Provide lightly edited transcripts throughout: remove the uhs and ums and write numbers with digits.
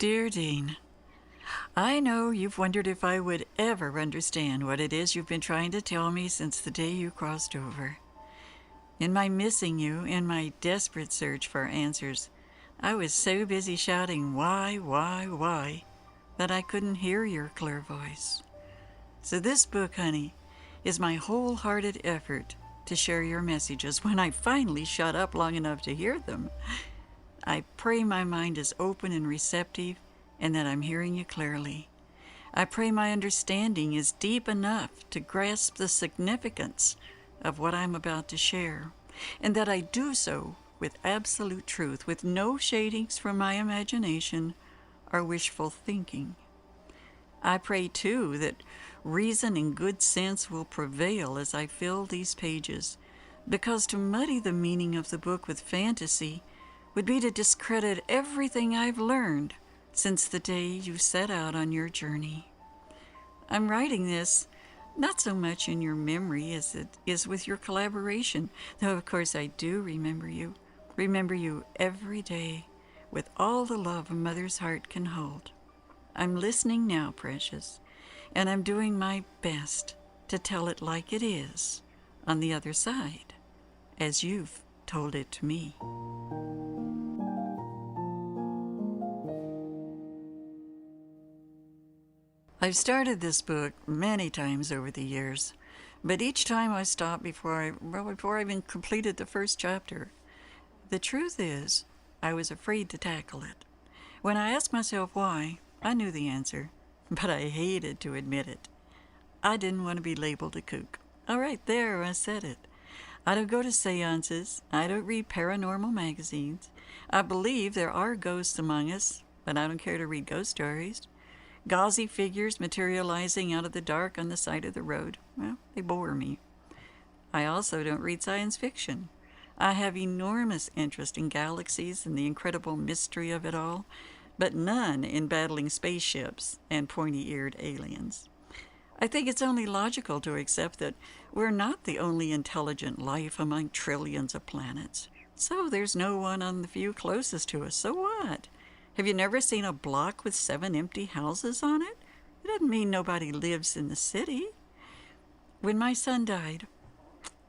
Dear Dean, I know you've wondered if I would ever understand what it is you've been trying to tell me since the day you crossed over. In my missing you, in my desperate search for answers, I was so busy shouting, why, that I couldn't hear your clear voice. So this book, honey, is my wholehearted effort to share your messages when I finally shut up long enough to hear them. I pray my mind is open and receptive and that I'm hearing you clearly. I pray my understanding is deep enough to grasp the significance of what I'm about to share, and that I do so with absolute truth, with no shadings from my imagination or wishful thinking. I pray, too, that reason and good sense will prevail as I fill these pages, because to muddy the meaning of the book with fantasy would be to discredit everything I've learned since the day you set out on your journey. I'm writing this not so much in your memory as it is with your collaboration, though of course I do remember you every day with all the love a mother's heart can hold. I'm listening now, precious, and I'm doing my best to tell it like it is on the other side, as you've told it to me. I've started this book many times over the years, but each time I stopped before I even completed the first chapter. The truth is, I was afraid to tackle it. When I asked myself why, I knew the answer, but I hated to admit it. I didn't want to be labeled a kook. All right, there, I said it. I don't go to seances. I don't read paranormal magazines. I believe there are ghosts among us, but I don't care to read ghost stories. Gauzy figures materializing out of the dark on the side of the road, well, they bore me. I also don't read science fiction. I have enormous interest in galaxies and the incredible mystery of it all, but none in battling spaceships and pointy-eared aliens. I think it's only logical to accept that we're not the only intelligent life among trillions of planets. So there's no one on the few closest to us. So what? Have you never seen a block with 7 empty houses on it? It doesn't mean nobody lives in the city. When my son died,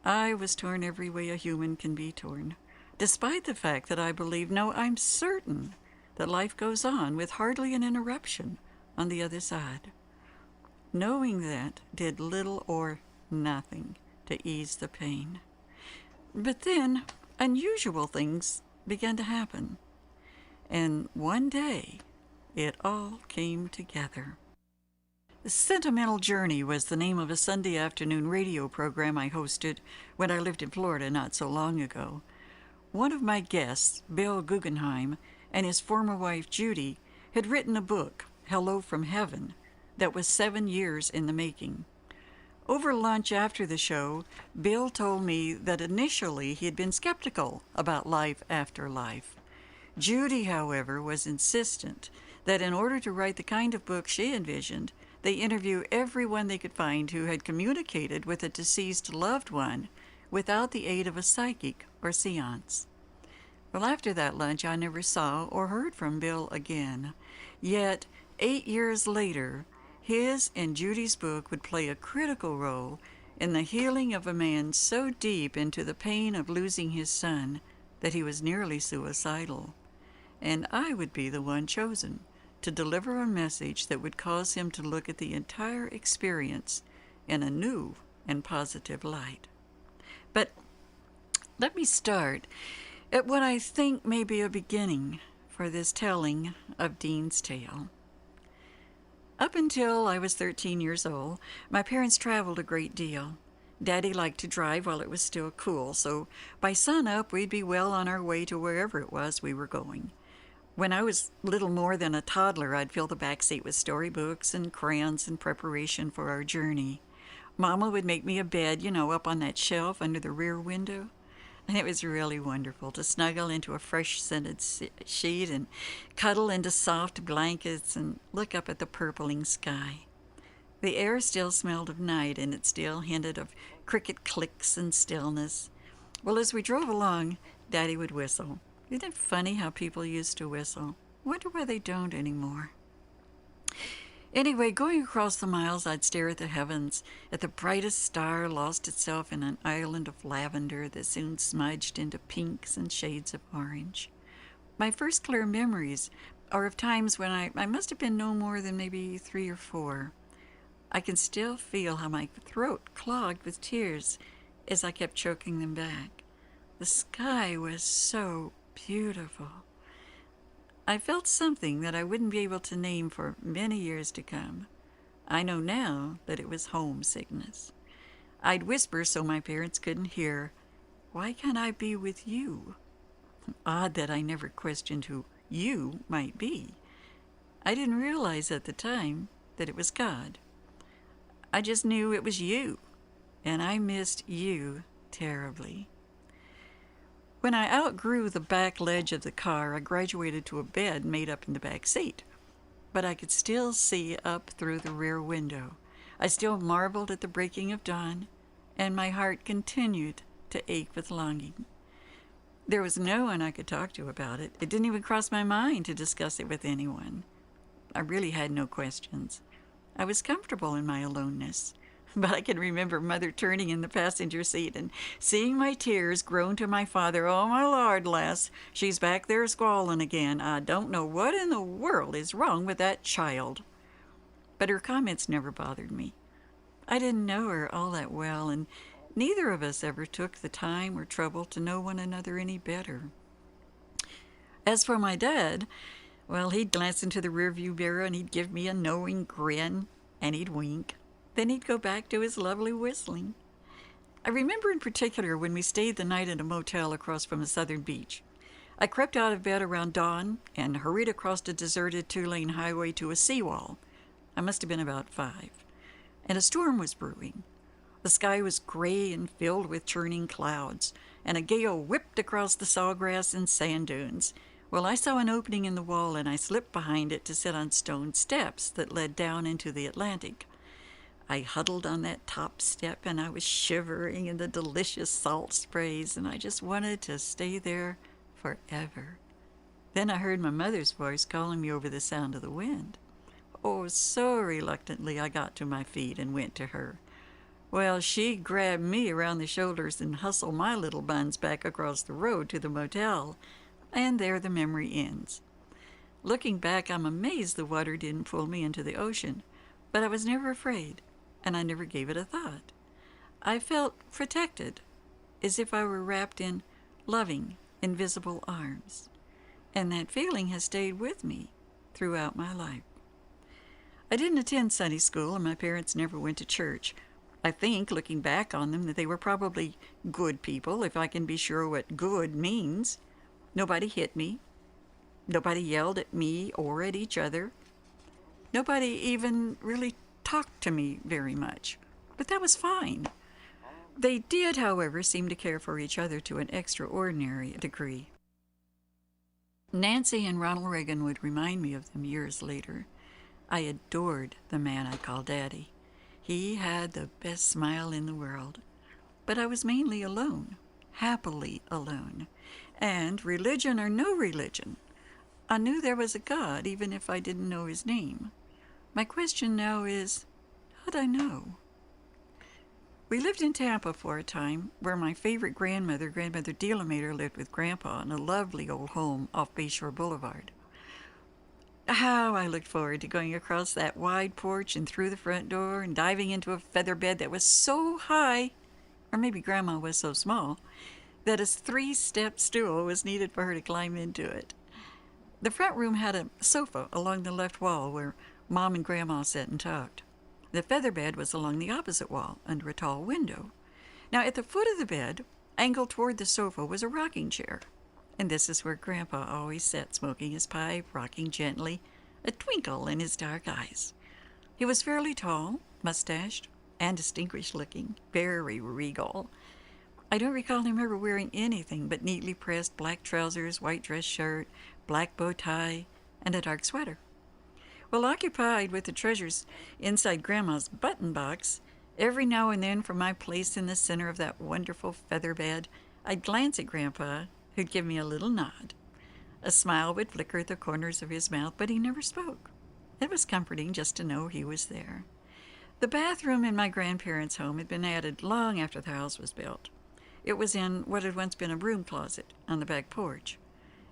I was torn every way a human can be torn, despite the fact that I believe, no, I'm certain, that life goes on with hardly an interruption on the other side. Knowing that did little or nothing to ease the pain. But then unusual things began to happen. And one day, it all came together. Sentimental Journey was the name of a Sunday afternoon radio program I hosted when I lived in Florida not so long ago. One of my guests, Bill Guggenheim, and his former wife, Judy, had written a book, Hello from Heaven, that was 7 years in the making. Over lunch after the show, Bill told me that initially he had been skeptical about life after life. Judy, however, was insistent that in order to write the kind of book she envisioned, they interview everyone they could find who had communicated with a deceased loved one without the aid of a psychic or seance. Well, after that lunch, I never saw or heard from Bill again. Yet, 8 years later, his and Judy's book would play a critical role in the healing of a man so deep into the pain of losing his son that he was nearly suicidal. And I would be the one chosen to deliver a message that would cause him to look at the entire experience in a new and positive light. But let me start at what I think may be a beginning for this telling of Dean's tale. Up until I was 13 years old, my parents traveled a great deal. Daddy liked to drive while it was still cool, so by sunup we'd be well on our way to wherever it was we were going. When I was little more than a toddler, I'd fill the back seat with storybooks and crayons in preparation for our journey. Mama would make me a bed, up on that shelf under the rear window. And it was really wonderful to snuggle into a fresh-scented sheet and cuddle into soft blankets and look up at the purpling sky. The air still smelled of night, and it still hinted of cricket clicks and stillness. Well, as we drove along, Daddy would whistle. Isn't it funny how people used to whistle? Wonder why they don't anymore. Anyway, going across the miles, I'd stare at the heavens, at the brightest star lost itself in an island of lavender that soon smudged into pinks and shades of orange. My first clear memories are of times when I must have been no more than maybe 3 or 4. I can still feel how my throat clogged with tears as I kept choking them back. The sky was so beautiful. I felt something that I wouldn't be able to name for many years to come. I know now that it was homesickness. I'd whisper so my parents couldn't hear, "Why can't I be with you?" Odd that I never questioned who you might be. I didn't realize at the time that it was God. I just knew it was you, and I missed you terribly. When I outgrew the back ledge of the car, I graduated to a bed made up in the back seat. But I could still see up through the rear window. I still marveled at the breaking of dawn, and my heart continued to ache with longing. There was no one I could talk to about it. It didn't even cross my mind to discuss it with anyone. I really had no questions. I was comfortable in my aloneness. But I can remember Mother turning in the passenger seat and seeing my tears groan to my father, "Oh, my Lord, lass, she's back there squalling again. I don't know what in the world is wrong with that child." But her comments never bothered me. I didn't know her all that well, and neither of us ever took the time or trouble to know one another any better. As for my dad, well, he'd glance into the rearview mirror and he'd give me a knowing grin, and he'd wink. Then he'd go back to his lovely whistling. I remember in particular when we stayed the night in a motel across from a southern beach. I crept out of bed around dawn and hurried across a deserted 2-lane highway to a seawall. I must have been about 5. And a storm was brewing. The sky was gray and filled with churning clouds, and a gale whipped across the sawgrass and sand dunes. Well, I saw an opening in the wall, and I slipped behind it to sit on stone steps that led down into the Atlantic. I huddled on that top step, and I was shivering in the delicious salt sprays, and I just wanted to stay there forever. Then I heard my mother's voice calling me over the sound of the wind. Oh, so reluctantly I got to my feet and went to her. Well, she grabbed me around the shoulders and hustled my little buns back across the road to the motel, and there the memory ends. Looking back, I'm amazed the water didn't pull me into the ocean, but I was never afraid. And I never gave it a thought. I felt protected, as if I were wrapped in loving, invisible arms. And that feeling has stayed with me throughout my life. I didn't attend Sunday school, and my parents never went to church. I think, looking back on them, that they were probably good people, if I can be sure what good means. Nobody hit me. Nobody yelled at me or at each other. Nobody even really talked to me very much, but that was fine. They did, however, seem to care for each other to an extraordinary degree. Nancy and Ronald Reagan would remind me of them years later. I adored the man I call Daddy. He had the best smile in the world. But I was mainly alone, happily alone. And religion or no religion, I knew there was a God, even if I didn't know his name. My question now is, how'd I know? We lived in Tampa for a time, where my favorite Grandmother Dealamater, lived with Grandpa in a lovely old home off Bayshore Boulevard. How I looked forward to going across that wide porch and through the front door and diving into a feather bed that was so high, or maybe Grandma was so small, that a 3-step stool was needed for her to climb into it. The front room had a sofa along the left wall where Mom and Grandma sat and talked. The feather bed was along the opposite wall, under a tall window. Now, at the foot of the bed, angled toward the sofa, was a rocking chair. And this is where Grandpa always sat, smoking his pipe, rocking gently, a twinkle in his dark eyes. He was fairly tall, mustached, and distinguished-looking, very regal. I don't recall him ever wearing anything but neatly pressed black trousers, white dress shirt, black bow tie, and a dark sweater. Well, occupied with the treasures inside Grandma's button box, every now and then from my place in the center of that wonderful feather bed, I'd glance at Grandpa, who'd give me a little nod. A smile would flicker at the corners of his mouth, but he never spoke. It was comforting just to know he was there. The bathroom in my grandparents' home had been added long after the house was built. It was in what had once been a broom closet on the back porch.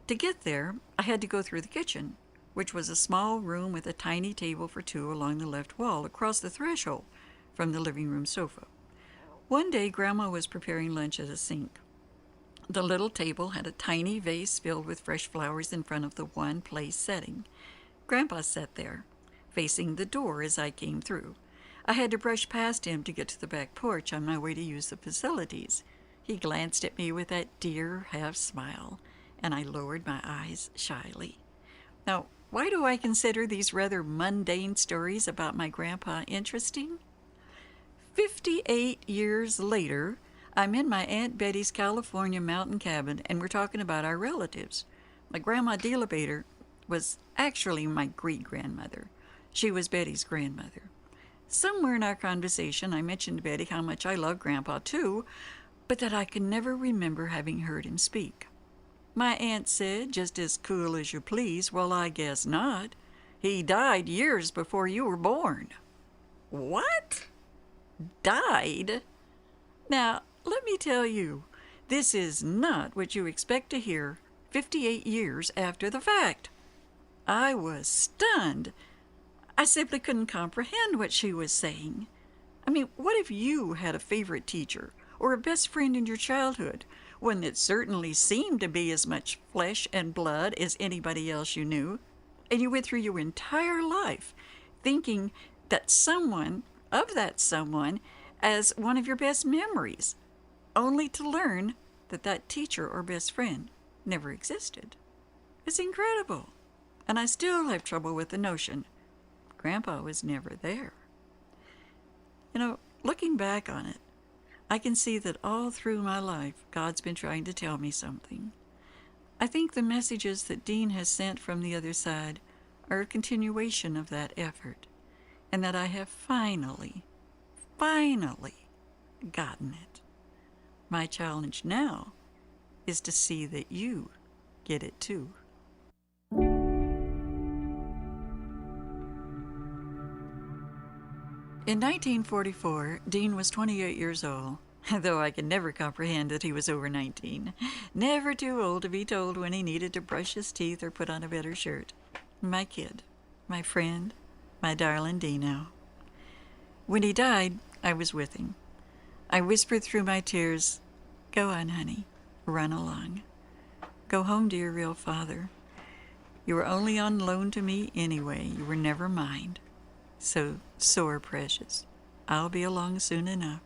To get there, I had to go through the kitchen, which was a small room with a tiny table for two along the left wall across the threshold from the living room sofa. One day, Grandma was preparing lunch at a sink. The little table had a tiny vase filled with fresh flowers in front of the one-place setting. Grandpa sat there, facing the door as I came through. I had to brush past him to get to the back porch on my way to use the facilities. He glanced at me with that dear half-smile, and I lowered my eyes shyly. Now, why do I consider these rather mundane stories about my grandpa interesting? 58 years later, I'm in my Aunt Betty's California mountain cabin, and we're talking about our relatives. My grandma Dela Bader was actually my great-grandmother. She was Betty's grandmother. Somewhere in our conversation, I mentioned to Betty how much I love Grandpa, too, but that I could never remember having heard him speak. My aunt said, just as cool as you please, "Well, I guess not. He died years before you were born." What? Died? Now, let me tell you, this is not what you expect to hear 58 years after the fact. I was stunned. I simply couldn't comprehend what she was saying. I mean, what if you had a favorite teacher or a best friend in your childhood, one that certainly seemed to be as much flesh and blood as anybody else you knew, and you went through your entire life thinking that that someone as one of your best memories, only to learn that that teacher or best friend never existed. It's incredible, and I still have trouble with the notion Grandpa was never there. Looking back on it, I can see that all through my life, God's been trying to tell me something. I think the messages that Dean has sent from the other side are a continuation of that effort, and that I have finally gotten it. My challenge now is to see that you get it too. In 1944, Dean was 28 years old, though I could never comprehend that he was over 19. Never too old to be told when he needed to brush his teeth or put on a better shirt. My kid, my friend, my darling Dino. When he died, I was with him. I whispered through my tears, "Go on, honey, run along. Go home to your real father. You were only on loan to me anyway. You were never mine. So soar, precious. I'll be along soon enough."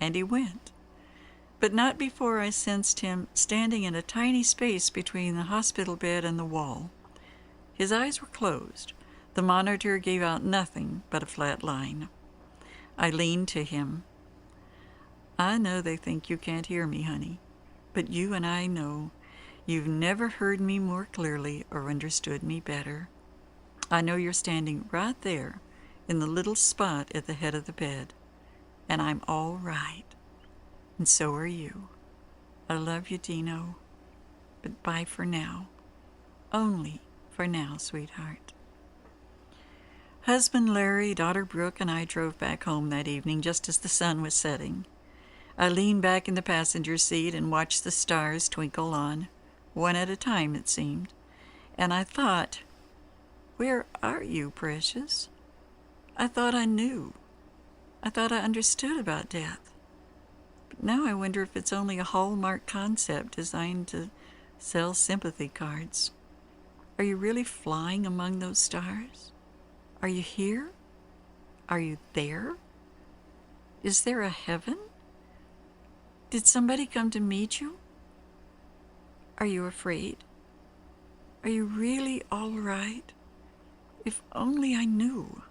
And he went. But not before I sensed him standing in a tiny space between the hospital bed and the wall. His eyes were closed. The monitor gave out nothing but a flat line. I leaned to him. "I know they think you can't hear me, honey, but you and I know you've never heard me more clearly or understood me better. I know you're standing right there in the little spot at the head of the bed, and I'm all right, and so are you. I love you, Dino, but bye for now. Only for now, sweetheart." Husband Larry, daughter Brooke, and I drove back home that evening just as the sun was setting. I leaned back in the passenger seat and watched the stars twinkle on, one at a time it seemed, and I thought, where are you, precious? I thought I knew. I thought I understood about death. But now I wonder if it's only a hallmark concept designed to sell sympathy cards. Are you really flying among those stars? Are you here? Are you there? Is there a heaven? Did somebody come to meet you? Are you afraid? Are you really all right? If only I knew.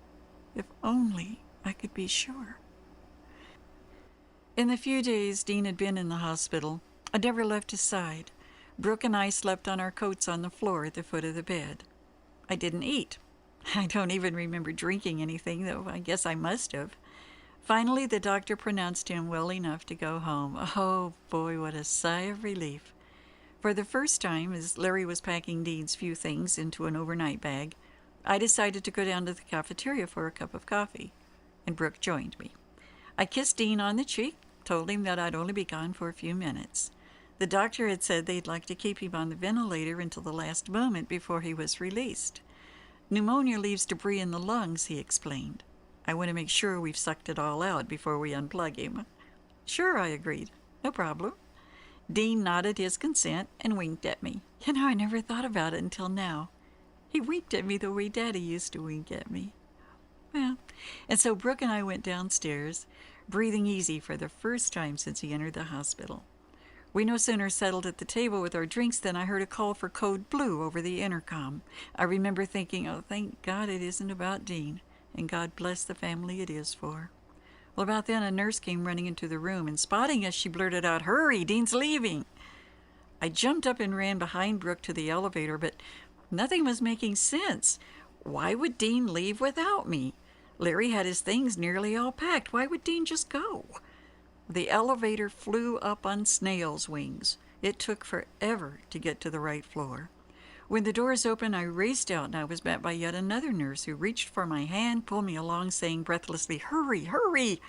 If only I could be sure. In the few days Dean had been in the hospital, I never left his side. Brooke and I slept on our coats on the floor at the foot of the bed. I didn't eat. I don't even remember drinking anything, though I guess I must have. Finally, the doctor pronounced him well enough to go home. Oh, boy, what a sigh of relief. For the first time, as Larry was packing Dean's few things into an overnight bag, I decided to go down to the cafeteria for a cup of coffee, and Brooke joined me. I kissed Dean on the cheek, told him that I'd only be gone for a few minutes. The doctor had said they'd like to keep him on the ventilator until the last moment before he was released. Pneumonia leaves debris in the lungs, he explained. I want to make sure we've sucked it all out before we unplug him. Sure, I agreed. No problem. Dean nodded his consent and winked at me. I never thought about it until now. He winked at me the way Daddy used to wink at me. Well, and so Brooke and I went downstairs, breathing easy for the first time since he entered the hospital. We no sooner settled at the table with our drinks than I heard a call for Code Blue over the intercom. I remember thinking, oh, thank God it isn't about Dean, and God bless the family it is for. Well, about then a nurse came running into the room, and spotting us, she blurted out, "Hurry, Dean's leaving!" I jumped up and ran behind Brooke to the elevator, but nothing was making sense. Why would Dean leave without me? Larry had his things nearly all packed. Why would Dean just go? The elevator flew up on snail's wings. It took forever to get to the right floor. When the doors opened, I raced out, and I was met by yet another nurse who reached for my hand, pulled me along, saying breathlessly, "Hurry, hurry!"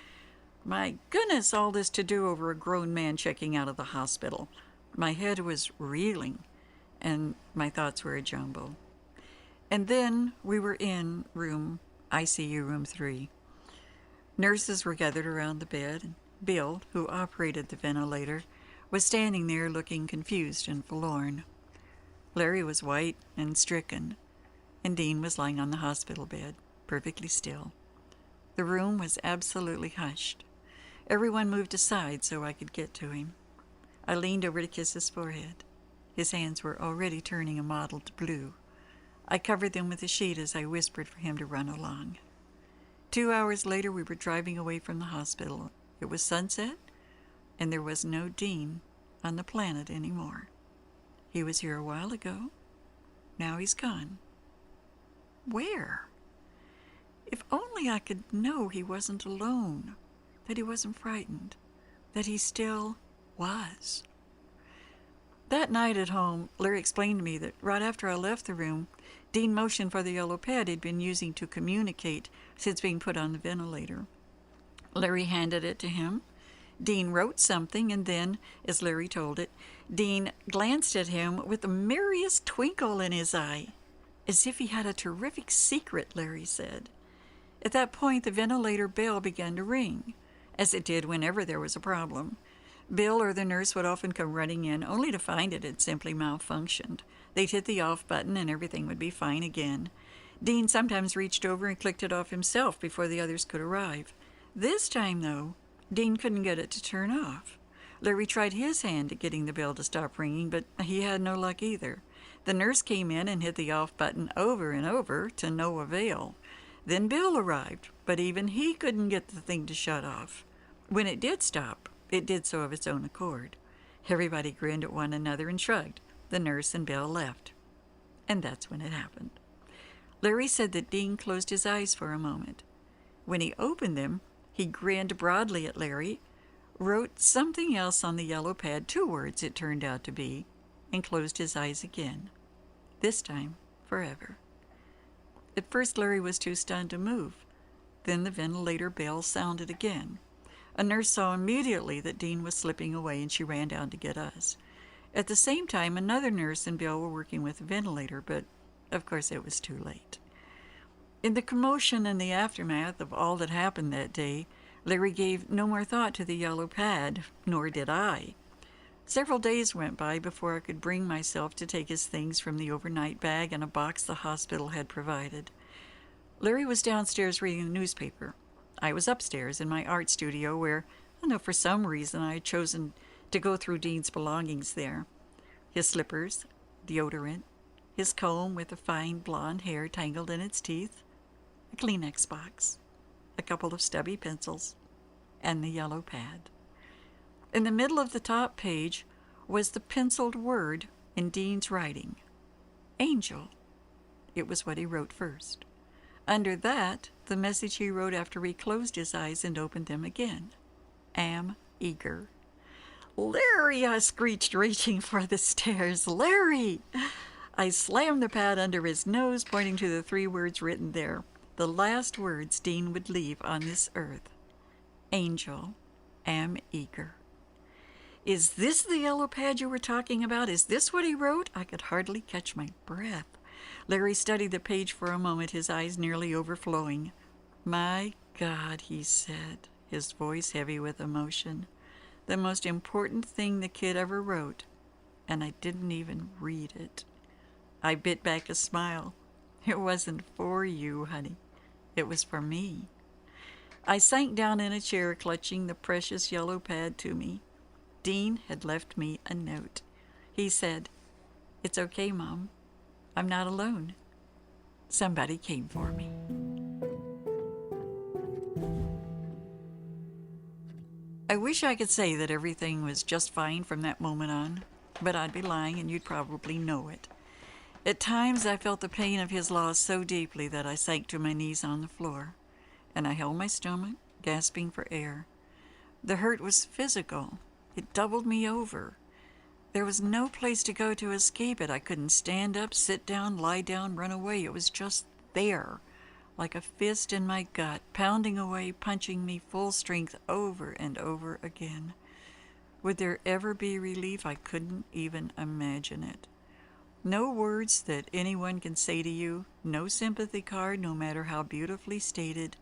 My goodness, all this to do over a grown man checking out of the hospital. My head was reeling, and my thoughts were a jumble. And then we were in ICU room 3. Nurses were gathered around the bed, and Bill, who operated the ventilator, was standing there looking confused and forlorn. Larry was white and stricken, and Dean was lying on the hospital bed, perfectly still. The room was absolutely hushed. Everyone moved aside so I could get to him. I leaned over to kiss his forehead. His hands were already turning a mottled blue. I covered them with a sheet as I whispered for him to run along. 2 hours later, we were driving away from the hospital. It was sunset, and there was no Dean on the planet anymore. He was here a while ago. Now he's gone. Where? If only I could know he wasn't alone, that he wasn't frightened, that he still was. That night at home, Larry explained to me that right after I left the room, Dean motioned for the yellow pad he'd been using to communicate since being put on the ventilator. Larry handed it to him. Dean wrote something, and then, as Larry told it, Dean glanced at him with the merriest twinkle in his eye, as if he had a terrific secret, Larry said. At that point, the ventilator bell began to ring, as it did whenever there was a problem. Bill or the nurse would often come running in, only to find it had simply malfunctioned. They'd hit the off button, and everything would be fine again. Dean sometimes reached over and clicked it off himself before the others could arrive. This time, though, Dean couldn't get it to turn off. Larry tried his hand at getting the bell to stop ringing, but he had no luck either. The nurse came in and hit the off button over and over to no avail. Then Bill arrived, but even he couldn't get the thing to shut off. When it did stop, it did so of its own accord. Everybody grinned at one another and shrugged. The nurse and Bill left. And that's when it happened. Larry said that Dean closed his eyes for a moment. When he opened them, he grinned broadly at Larry, wrote something else on the yellow pad, 2 words it turned out to be, and closed his eyes again. This time, forever. At first, Larry was too stunned to move. Then the ventilator bell sounded again. A nurse saw immediately that Dean was slipping away, and she ran down to get us. At the same time, another nurse and Bill were working with the ventilator, but of course it was too late. In the commotion and the aftermath of all that happened that day, Larry gave no more thought to the yellow pad, nor did I. Several days went by before I could bring myself to take his things from the overnight bag and a box the hospital had provided. Larry was downstairs reading the newspaper. I was upstairs in my art studio where, for some reason, I had chosen to go through Dean's belongings there. His slippers, deodorant, his comb with the fine blonde hair tangled in its teeth, a Kleenex box, a couple of stubby pencils, and the yellow pad. In the middle of the top page was the penciled word in Dean's writing, Angel. It was what he wrote first. Under that, the message he wrote after he closed his eyes and opened them again, Am eager. "Larry!" I screeched, reaching for the stairs. "Larry!" I slammed the pad under his nose, pointing to the 3 words written there, the last words Dean would leave on this earth. "Angel, am eager." "Is this the yellow pad you were talking about? Is this what he wrote?" I could hardly catch my breath. Larry studied the page for a moment, his eyes nearly overflowing. "My God," he said, his voice heavy with emotion. "The most important thing the kid ever wrote, and I didn't even read it." I bit back a smile. "It wasn't for you, honey. It was for me." I sank down in a chair, clutching the precious yellow pad to me. Dean had left me a note. He said, "It's okay, Mom. I'm not alone. Somebody came for me." I wish I could say that everything was just fine from that moment on, but I'd be lying and you'd probably know it. At times I felt the pain of his loss so deeply that I sank to my knees on the floor, and I held my stomach, gasping for air. The hurt was physical. It doubled me over. There was no place to go to escape it. I couldn't stand up, sit down, lie down, run away. It was just there, like a fist in my gut, pounding away, punching me full strength over and over again. Would there ever be relief? I couldn't even imagine it. No words that anyone can say to you, no sympathy card, no matter how beautifully stated,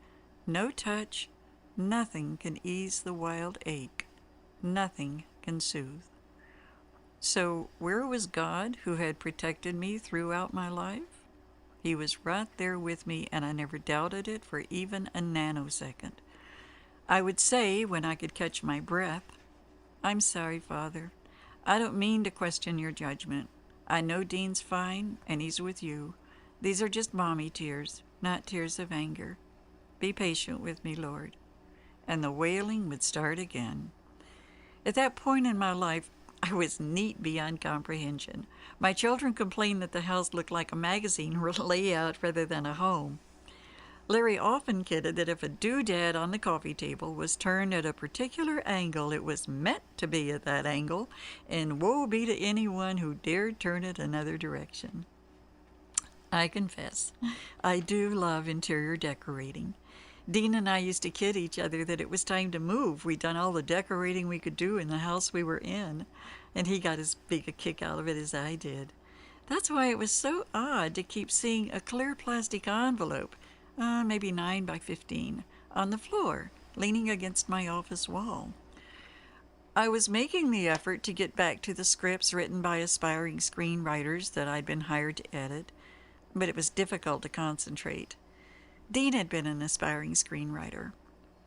no touch, nothing can ease the wild ache. Nothing can soothe. So where was God, who had protected me throughout my life? He was right there with me, and I never doubted it for even a nanosecond. I would say, when I could catch my breath, "I'm sorry, Father. I don't mean to question your judgment. I know Dean's fine, and he's with you. These are just mommy tears, not tears of anger. Be patient with me, Lord." And the wailing would start again. At that point in my life, I was neat beyond comprehension. My children complained that the house looked like a magazine layout rather than a home. Larry often kidded that if a doodad on the coffee table was turned at a particular angle, it was meant to be at that angle, and woe be to anyone who dared turn it another direction. I confess, I do love interior decorating. Dean and I used to kid each other that it was time to move. We'd done all the decorating we could do in the house we were in, and he got as big a kick out of it as I did. That's why it was so odd to keep seeing a clear plastic envelope, maybe 9 by 15, on the floor, leaning against my office wall. I was making the effort to get back to the scripts written by aspiring screenwriters that I'd been hired to edit, but it was difficult to concentrate. Dean had been an aspiring screenwriter.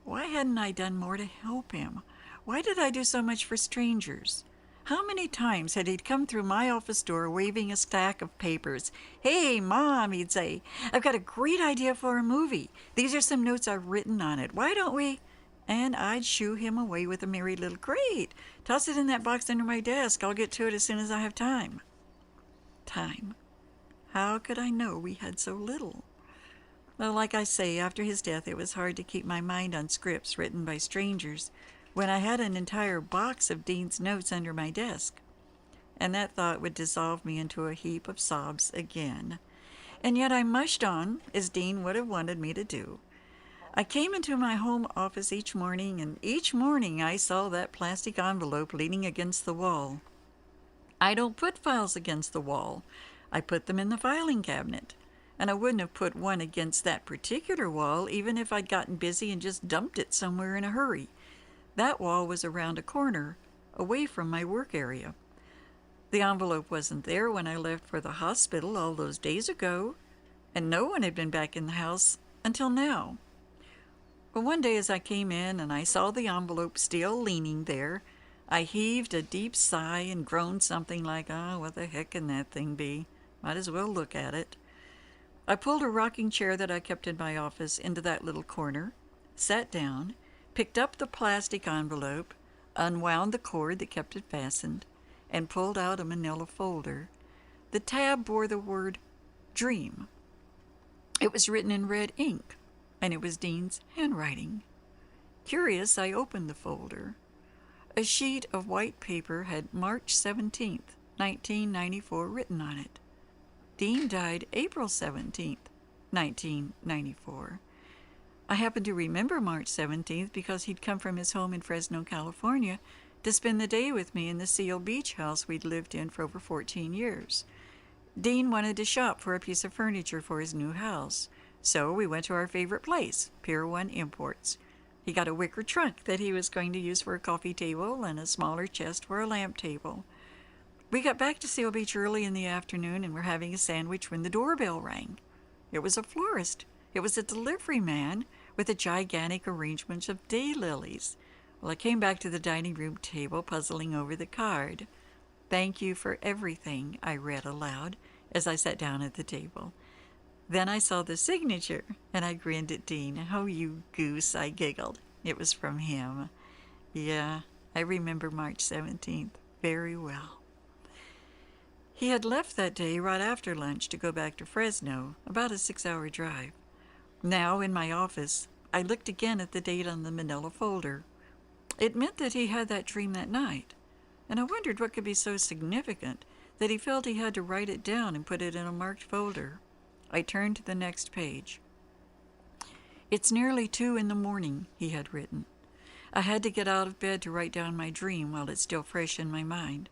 Why hadn't I done more to help him? Why did I do so much for strangers? How many times had he come through my office door waving a stack of papers? "Hey, Mom," he'd say, "I've got a great idea for a movie. These are some notes I've written on it. Why don't we—" And I'd shoo him away with a merry little, "Great! Toss it in that box under my desk. I'll get to it as soon as I have time." Time. How could I know we had so little? Well, like I say, after his death, it was hard to keep my mind on scripts written by strangers when I had an entire box of Dean's notes under my desk. And that thought would dissolve me into a heap of sobs again. And yet I mushed on, as Dean would have wanted me to do. I came into my home office each morning, and each morning I saw that plastic envelope leaning against the wall. I don't put files against the wall. I put them in the filing cabinet. And I wouldn't have put one against that particular wall even if I'd gotten busy and just dumped it somewhere in a hurry. That wall was around a corner, away from my work area. The envelope wasn't there when I left for the hospital all those days ago, and no one had been back in the house until now. Well, one day as I came in and I saw the envelope still leaning there, I heaved a deep sigh and groaned something like, what the heck can that thing be? Might as well look at it. I pulled a rocking chair that I kept in my office into that little corner, sat down, picked up the plastic envelope, unwound the cord that kept it fastened, and pulled out a manila folder. The tab bore the word "Dream." It was written in red ink, and it was Dean's handwriting. Curious, I opened the folder. A sheet of white paper had March 17th, 1994 written on it. Dean died April 17th, 1994. I happened to remember March 17th because he'd come from his home in Fresno, California, to spend the day with me in the Seal Beach house we'd lived in for over 14 years. Dean wanted to shop for a piece of furniture for his new house, so we went to our favorite place, Pier 1 Imports. He got a wicker trunk that he was going to use for a coffee table and a smaller chest for a lamp table. We got back to Seal Beach early in the afternoon and were having a sandwich when the doorbell rang. It was a florist. It was a delivery man with a gigantic arrangement of daylilies. Well, I came back to the dining room table, puzzling over the card. "Thank you for everything," I read aloud as I sat down at the table. Then I saw the signature, and I grinned at Dean. "Oh, you goose," I giggled. It was from him. Yeah, I remember March 17th very well. He had left that day right after lunch to go back to Fresno, about a 6-hour drive. Now, in my office, I looked again at the date on the manila folder. It meant that he had that dream that night, and I wondered what could be so significant that he felt he had to write it down and put it in a marked folder. I turned to the next page. "It's nearly 2 in the morning," he had written. "I had to get out of bed to write down my dream while it's still fresh in my mind.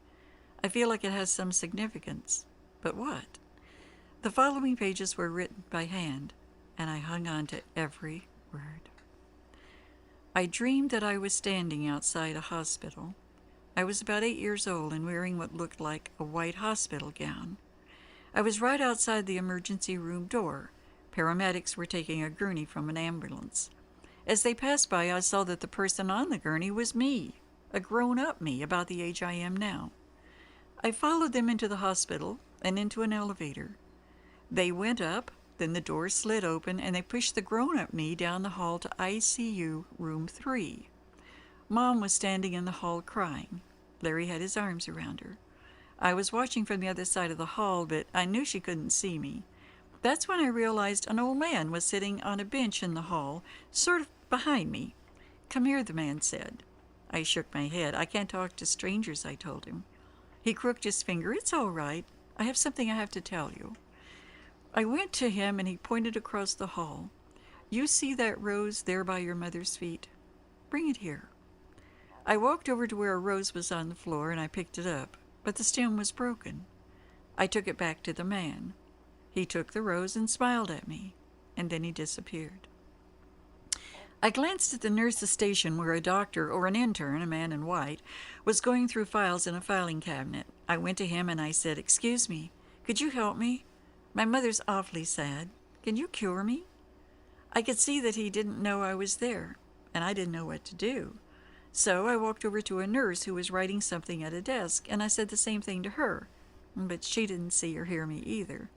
I feel like it has some significance. But what?" The following pages were written by hand, and I hung on to every word. "I dreamed that I was standing outside a hospital. I was about 8 years old and wearing what looked like a white hospital gown. I was right outside the emergency room door. Paramedics were taking a gurney from an ambulance. As they passed by, I saw that the person on the gurney was me, a grown-up me, about the age I am now. I followed them into the hospital and into an elevator. They went up, then the door slid open, and they pushed the grown-up me down the hall to ICU room 3. Mom was standing in the hall crying. Larry had his arms around her. I was watching from the other side of the hall, but I knew she couldn't see me. That's when I realized an old man was sitting on a bench in the hall, sort of behind me. "Come here," the man said. I shook my head. "I can't talk to strangers," I told him. He crooked his finger. "It's all right. I have something I have to tell you." I went to him, and he pointed across the hall. "You see that rose there by your mother's feet? Bring it here." I walked over to where a rose was on the floor, and I picked it up, but the stem was broken. I took it back to the man. He took the rose and smiled at me, and then he disappeared. I glanced at the nurse's station where a doctor or an intern, a man in white, was going through files in a filing cabinet. I went to him and I said, "Excuse me, could you help me? My mother's awfully sad. Can you cure me?" I could see that he didn't know I was there, and I didn't know what to do. So I walked over to a nurse who was writing something at a desk, and I said the same thing to her, but she didn't see or hear me either.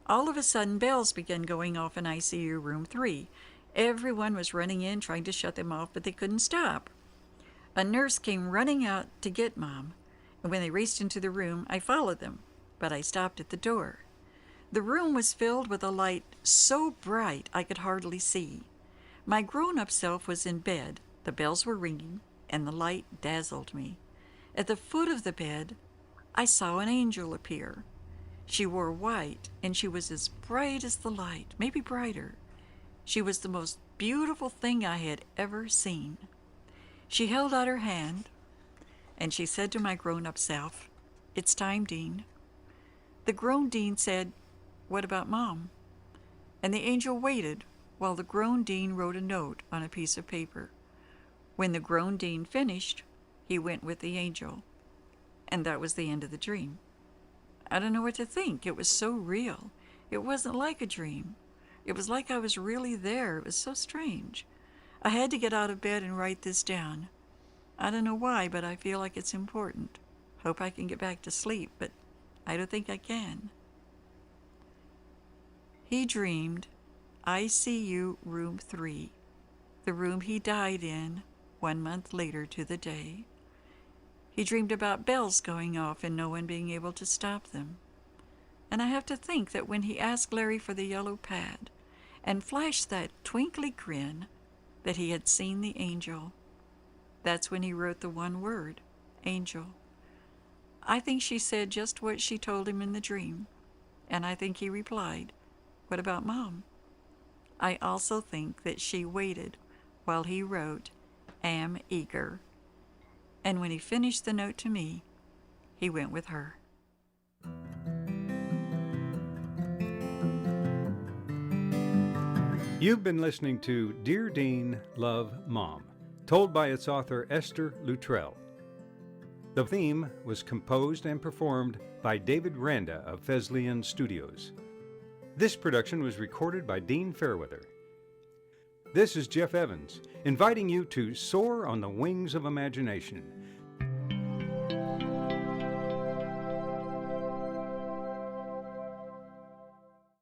All of a sudden, bells began going off in ICU room 3. Everyone was running in, trying to shut them off, but they couldn't stop. A nurse came running out to get Mom, and when they raced into the room, I followed them, but I stopped at the door. The room was filled with a light so bright I could hardly see. My grown-up self was in bed, the bells were ringing, and the light dazzled me. At the foot of the bed, I saw an angel appear. She wore white, and she was as bright as the light, maybe brighter. She was the most beautiful thing I had ever seen. She held out her hand, and she said to my grown-up self, "It's time, Dean." The grown Dean said, "What about Mom?" And the angel waited while the grown Dean wrote a note on a piece of paper. When the grown Dean finished, he went with the angel, and that was the end of the dream. I don't know what to think. It was so real. It wasn't like a dream. It was like I was really there. It was so strange. I had to get out of bed and write this down. I don't know why, but I feel like it's important. Hope I can get back to sleep, but I don't think I can. He dreamed ICU room 3, the room he died in 1 month later to the day. He dreamed about bells going off and no one being able to stop them. And I have to think that when he asked Larry for the yellow pad and flashed that twinkly grin, that he had seen the angel That's when he wrote the one word, angel. I think she said just what she told him in the dream, and I think he replied, "What about Mom?" I also think that she waited while he wrote, "Am eager." And when he finished the note to me, he went with her. You've been listening to Dear Dean, Love Mom, told by its author Esther Luttrell. The theme was composed and performed by David Randa of Fesleyan Studios. This production was recorded by Dean Fairweather. This is Jeff Evans, inviting you to soar on the wings of imagination